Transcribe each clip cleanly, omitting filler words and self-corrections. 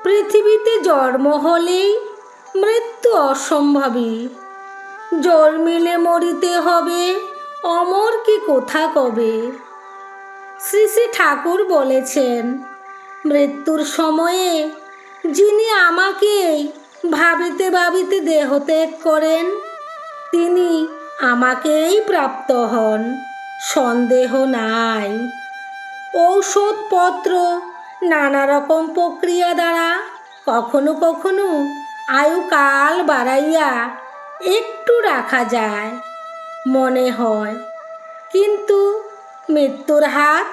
পৃথিবীতে জন্ম হলেই মৃত্যু অসম্ভবী। জন্মিলে মরিতে হবে, অমর কি কোথা কবে। শ্রী শ্রী ঠাকুর বলেছেন, মৃত্যুর সময়ে যিনি আমাকেই ভাবিতে ভাবিতে দেহত্যাগ করেন, তিনি আমাকেই প্রাপ্ত হন, সন্দেহ নাই। ঔষধপত্র নানা রকম প্রক্রিয়া দ্বারা কখনো কখনো আয়ুকাল বাড়াইয়া একটু রাখা যায় মনে হয়, কিন্তু মৃত্যুর হাত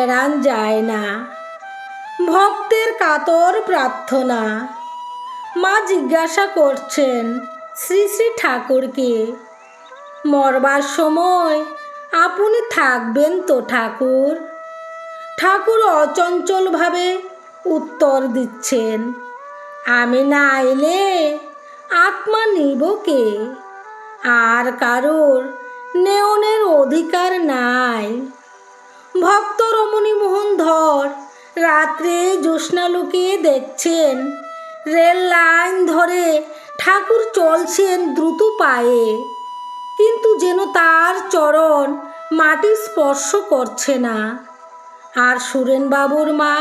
এড়ান যায় না। ভক্তের কাতর প্রার্থনা। মা জিজ্ঞাসা করছেন শ্রী শ্রী ঠাকুরকে, মরবার সময় আপনি থাকবেন তো ঠাকুর? ঠাকুর অচঞ্চলভাবে উত্তর দিচ্ছেন, আমি না এলে আত্মা নিব কে? আর কারোর নেওনের অধিকার নাই। ভক্ত রমণীমোহন ধর রাত্রে জ্যোৎস্নালোকে দেখছেন রেল লাইন ধরে ঠাকুর চলছেন দ্রুত পায়ে, কিন্তু যেন তার চরণ মাটি স্পর্শ করছে না। আর সুরেনবাবুর মা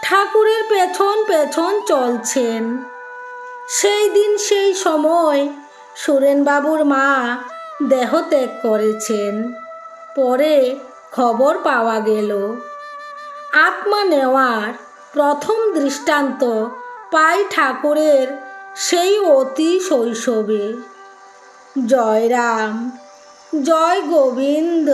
ঠাকুরের পেছন পেছন চলছেন। সেই দিন সেই সময় সুরেনবাবুর মা দেহত্যাগ করেছেন। পরে খবর পাওয়া গেল। আত্মা নেওয়ার প্রথম দৃষ্টান্ত পাই ঠাকুরের সেই অতি শৈশবে। জয় রাম, জয় গোবিন্দ।